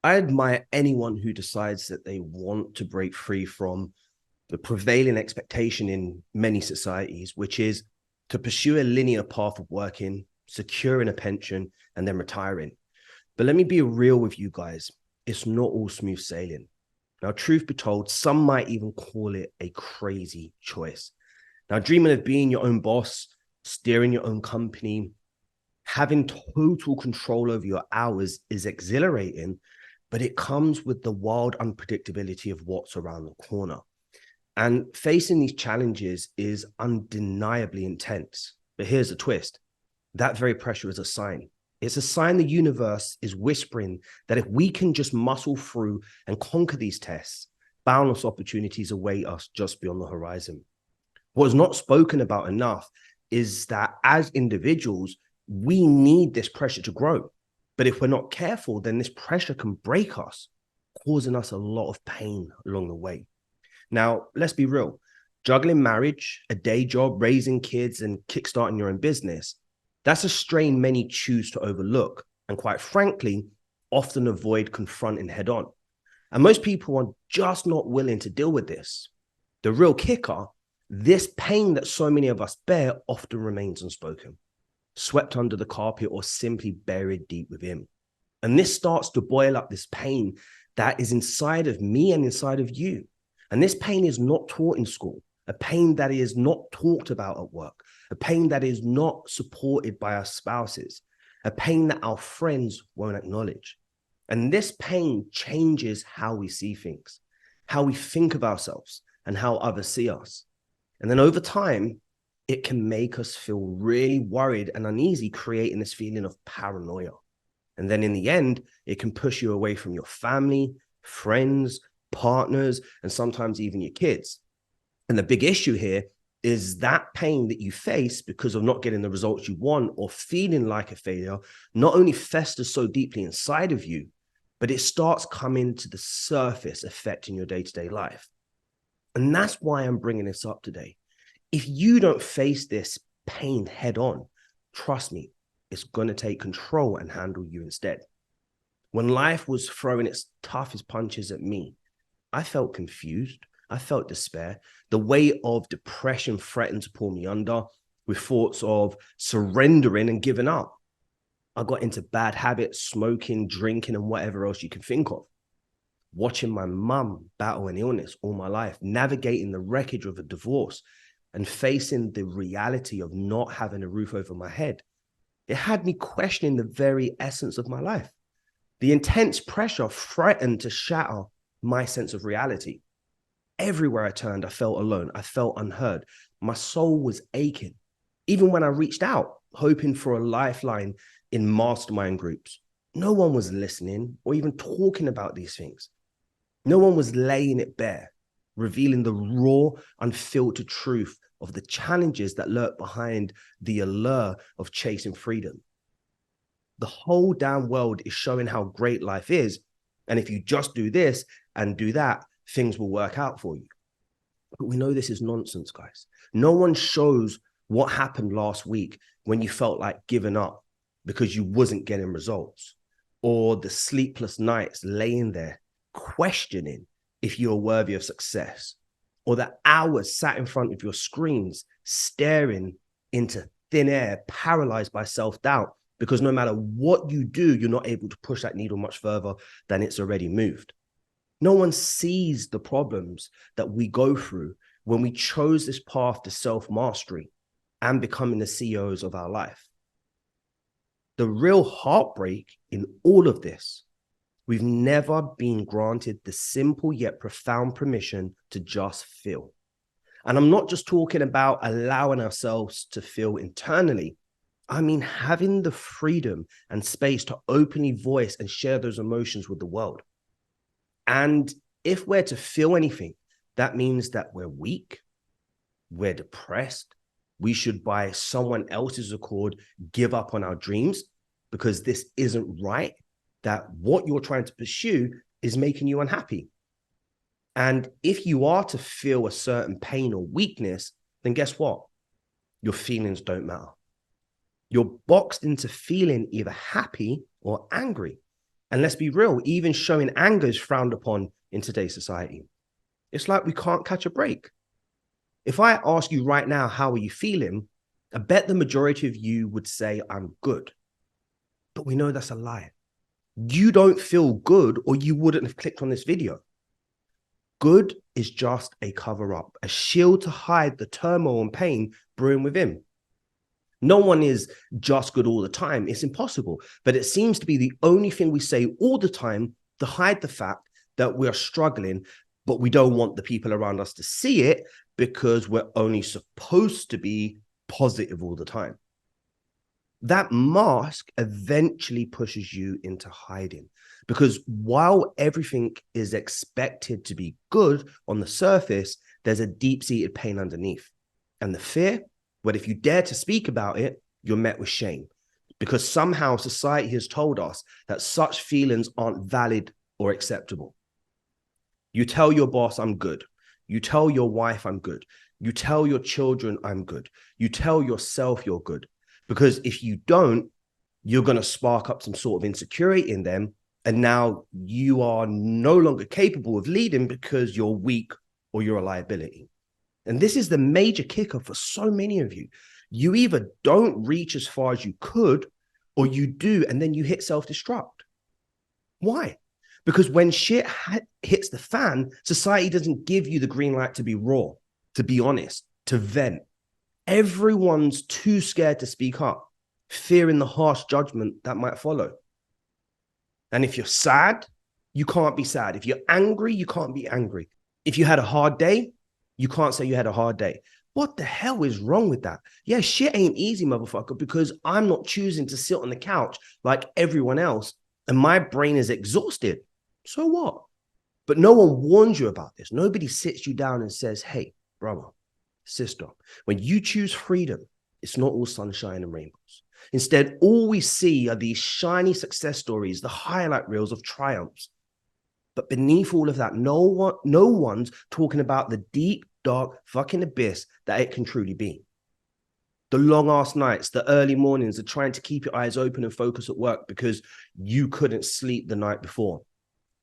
I admire anyone who decides that they want to break free from the prevailing expectation in many societies, which is to pursue a linear path of working, securing a pension, and then retiring. But let me be real with you guys. It's not all smooth sailing. Now, truth be told, some might even call it a crazy choice. Now, dreaming of being your own boss, steering your own company, having total control over your hours is exhilarating, but it comes with the wild unpredictability of what's around the corner. And facing these challenges is undeniably intense. But here's the twist: that very pressure is a sign. It's a sign the universe is whispering that if we can just muscle through and conquer these tests, boundless opportunities await us just beyond the horizon. What's not spoken about enough is that as individuals, we need this pressure to grow. But if we're not careful, then this pressure can break us, causing us a lot of pain along the way. Now, let's be real. Juggling marriage, a day job, raising kids, and kickstarting your own business, that's a strain many choose to overlook and, quite frankly, often avoid confronting head on. And most people are just not willing to deal with this. The real kicker: this pain that so many of us bear often remains unspoken, swept under the carpet, or simply buried deep within. And this starts to boil up this pain that is inside of me and inside of you. And this pain is not taught in school, a pain that is not talked about at work, a pain that is not supported by our spouses, a pain that our friends won't acknowledge. And this pain changes how we see things, how we think of ourselves, and how others see us. And then over time, it can make us feel really worried and uneasy, creating this feeling of paranoia. And then in the end, it can push you away from your family, friends, partners, and sometimes even your kids. And the big issue here is that pain that you face because of not getting the results you want or feeling like a failure not only festers so deeply inside of you, but it starts coming to the surface, affecting your day-to-day life. And that's why I'm bringing this up today. If you don't face this pain head on, trust me, it's going to take control and handle you instead. When life was throwing its toughest punches at me, I felt confused. I felt despair. The weight of depression threatened to pull me under, with thoughts of surrendering and giving up. I got into bad habits, smoking, drinking, and whatever else you can think of. Watching my mum battle an illness all my life, navigating the wreckage of a divorce, and facing the reality of not having a roof over my head. It had me questioning the very essence of my life. The intense pressure threatened to shatter my sense of reality. Everywhere I turned, I felt alone. I felt unheard. My soul was aching. Even when I reached out, hoping for a lifeline in mastermind groups, no one was listening or even talking about these things. No one was laying it bare, revealing the raw, unfiltered truth of the challenges that lurk behind the allure of chasing freedom. The whole damn world is showing how great life is. And if you just do this and do that, things will work out for you. But we know this is nonsense, guys. No one shows what happened last week when you felt like giving up because you wasn't getting results, or the sleepless nights laying there questioning if you're worthy of success, or the hours sat in front of your screens staring into thin air, paralyzed by self-doubt, because no matter what you do, you're not able to push that needle much further than it's already moved. No one sees the problems that we go through when we chose this path to self-mastery and becoming the CEOs of our life. The real heartbreak in all of this: we've never been granted the simple yet profound permission to just feel. And I'm not just talking about allowing ourselves to feel internally. I mean, having the freedom and space to openly voice and share those emotions with the world. And if we're to feel anything, that means that we're weak, we're depressed, we should, by someone else's accord, give up on our dreams because this isn't right, that what you're trying to pursue is making you unhappy. And if you are to feel a certain pain or weakness, then guess what? Your feelings don't matter. You're boxed into feeling either happy or angry. And let's be real, even showing anger is frowned upon in today's society. It's like we can't catch a break. If I ask you right now, how are you feeling? I bet the majority of you would say, I'm good. But we know that's a lie. You don't feel good, or you wouldn't have clicked on this video. Good is just a cover up, a shield to hide the turmoil and pain brewing within. No one is just good all the time. It's impossible. But it seems to be the only thing we say all the time to hide the fact that we're struggling, but we don't want the people around us to see it because we're only supposed to be positive all the time. That mask eventually pushes you into hiding, because while everything is expected to be good on the surface, there's a deep-seated pain underneath. And the fear, well, if you dare to speak about it, you're met with shame, because somehow society has told us that such feelings aren't valid or acceptable. You tell your boss, I'm good. You tell your wife, I'm good. You tell your children, I'm good. You tell yourself you're good. Because if you don't, you're going to spark up some sort of insecurity in them. And now you are no longer capable of leading because you're weak or you're a liability. And this is the major kicker for so many of you. You either don't reach as far as you could, or you do, and then you hit self-destruct. Why? Because when shit hits the fan, society doesn't give you the green light to be raw, to be honest, to vent. Everyone's too scared to speak up, fearing the harsh judgment that might follow. And if you're sad, you can't be sad. If you're angry, you can't be angry. If you had a hard day, you can't say you had a hard day. What the hell is wrong with that? Yeah, shit ain't easy, motherfucker, because I'm not choosing to sit on the couch like everyone else and my brain is exhausted. So what? But no one warns you about this. Nobody sits you down and says, hey, brother, sister, when you choose freedom, it's not all sunshine and rainbows. Instead, all we see are these shiny success stories, the highlight reels of triumphs. But beneath all of that, no one's talking about the deep, dark fucking abyss that it can truly be. The long ass nights, the early mornings, the trying to keep your eyes open and focus at work because you couldn't sleep the night before.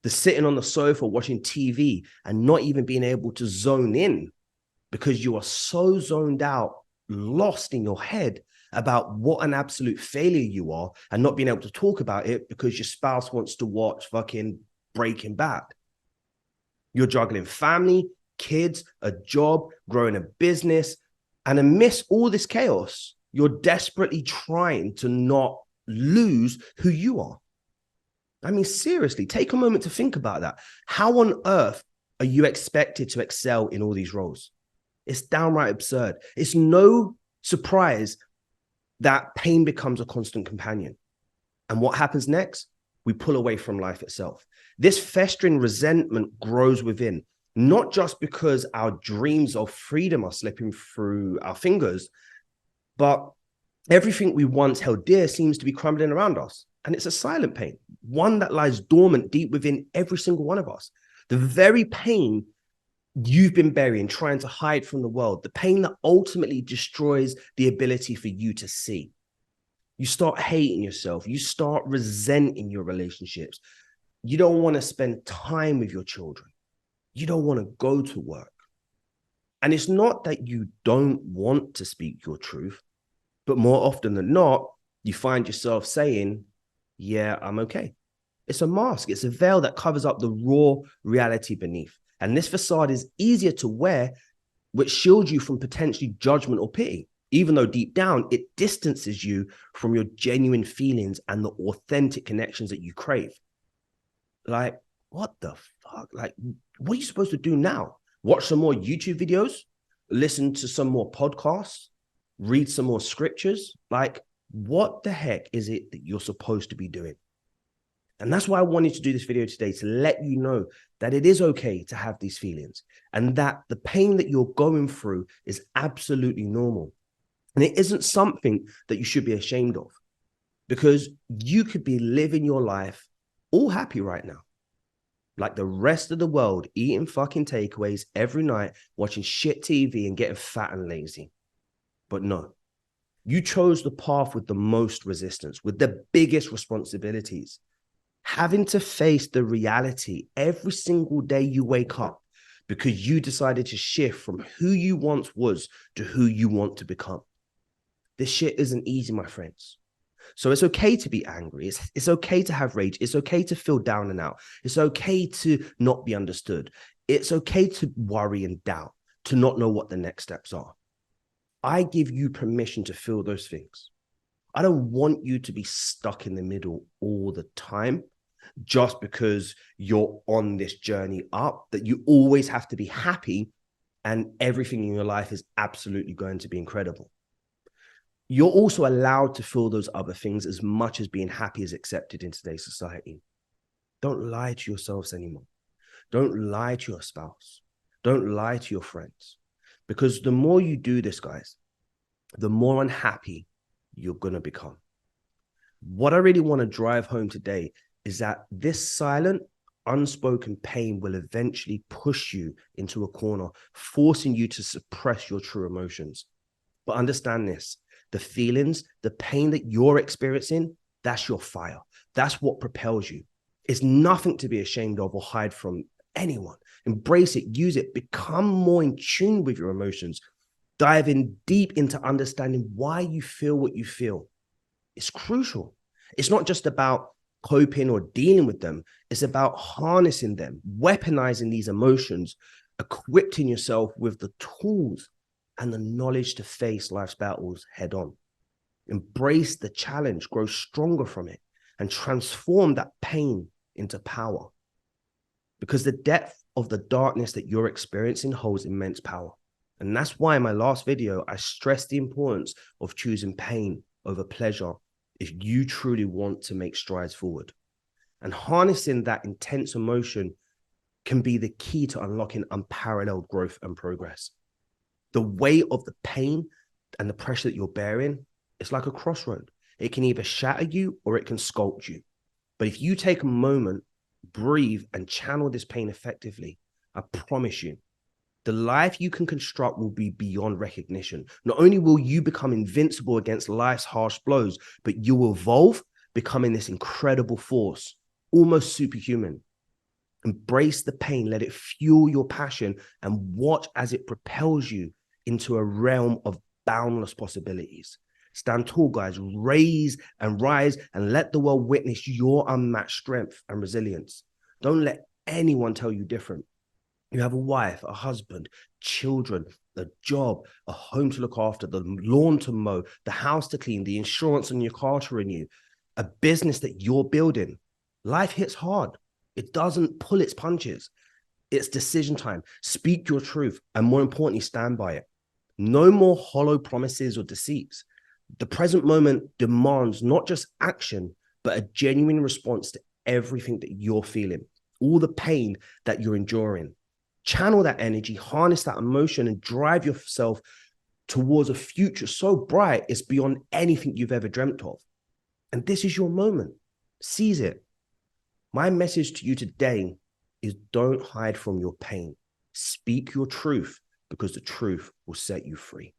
The sitting on the sofa watching TV and not even being able to zone in because you are so zoned out, lost in your head about what an absolute failure you are, and not being able to talk about it because your spouse wants to watch fucking Breaking Bad. You're juggling family, kids, a job, growing a business, and amidst all this chaos, you're desperately trying to not lose who you are. I mean, seriously, take a moment to think about that. How on earth are you expected to excel in all these roles? It's downright absurd. It's no surprise that pain becomes a constant companion. And what happens next? We pull away from life itself. This festering resentment grows within, not just because our dreams of freedom are slipping through our fingers, but everything we once held dear seems to be crumbling around us. And it's a silent pain, one that lies dormant deep within every single one of us. The very pain you've been burying, trying to hide from the world, the pain that ultimately destroys the ability for you to see. You start hating yourself. You start resenting your relationships. You don't want to spend time with your children. You don't want to go to work. And it's not that you don't want to speak your truth, but more often than not, you find yourself saying, yeah, I'm okay. It's a mask. It's a veil that covers up the raw reality beneath. And this facade is easier to wear, which shields you from potentially judgment or pity, even though deep down it distances you from your genuine feelings and the authentic connections that you crave. Like, what the fuck? Like, what are you supposed to do now? Watch some more YouTube videos, listen to some more podcasts, read some more scriptures? Like, what the heck is it that you're supposed to be doing? And that's why I wanted to do this video today, to let you know that it is okay to have these feelings and that the pain that you're going through is absolutely normal. And it isn't something that you should be ashamed of, because you could be living your life all happy right now, like the rest of the world, eating fucking takeaways every night, watching shit TV and getting fat and lazy. But no, you chose the path with the most resistance, with the biggest responsibilities. having to face the reality every single day you wake up because you decided to shift from who you once was to who you want to become. This shit isn't easy, my friends. So it's okay to be angry. It's okay to have rage. It's okay to feel down and out. It's okay to not be understood. It's okay to worry and doubt, to not know what the next steps are. I give you permission to feel those things. I don't want you to be stuck in the middle all the time just because you're on this journey up, that you always have to be happy and everything in your life is absolutely going to be incredible. You're also allowed to feel those other things as much as being happy is accepted in today's society. Don't lie to yourselves anymore. Don't lie to your spouse. Don't lie to your friends. Because the more you do this, guys, the more unhappy you're going to become. What I really want to drive home today is that this silent, unspoken pain will eventually push you into a corner, forcing you to suppress your true emotions. But understand this, the feelings, the pain that you're experiencing, that's your fire. That's what propels you. It's nothing to be ashamed of or hide from anyone. Embrace it, use it, become more in tune with your emotions. Dive in deep into understanding why you feel what you feel. It's crucial. It's not just about coping or dealing with them. It's about harnessing them, weaponizing these emotions, equipping yourself with the tools and the knowledge to face life's battles head on. Embrace the challenge, grow stronger from it, and transform that pain into power. Because the depth of the darkness that you're experiencing holds immense power. And that's why in my last video, I stressed the importance of choosing pain over pleasure if you truly want to make strides forward. And harnessing that intense emotion can be the key to unlocking unparalleled growth and progress. The weight of the pain and the pressure that you're bearing, it's like a crossroad. It can either shatter you or it can sculpt you. But if you take a moment, breathe, and channel this pain effectively, I promise you, the life you can construct will be beyond recognition. Not only will you become invincible against life's harsh blows, but you will evolve, becoming this incredible force, almost superhuman. Embrace the pain, let it fuel your passion, and watch as it propels you into a realm of boundless possibilities. Stand tall, guys. Raise and rise and let the world witness your unmatched strength and resilience. Don't let anyone tell you different. You have a wife, a husband, children, a job, a home to look after, the lawn to mow, the house to clean, the insurance on your car to renew, a business that you're building. Life hits hard. It doesn't pull its punches. It's decision time. Speak your truth, and more importantly, stand by it. No more hollow promises or deceits. The present moment demands not just action, but a genuine response to everything that you're feeling, all the pain that you're enduring. Channel that energy, harness that emotion, and drive yourself towards a future so bright it's beyond anything you've ever dreamt of. And this is your moment. Seize it. My message to you today is don't hide from your pain. Speak your truth because the truth will set you free.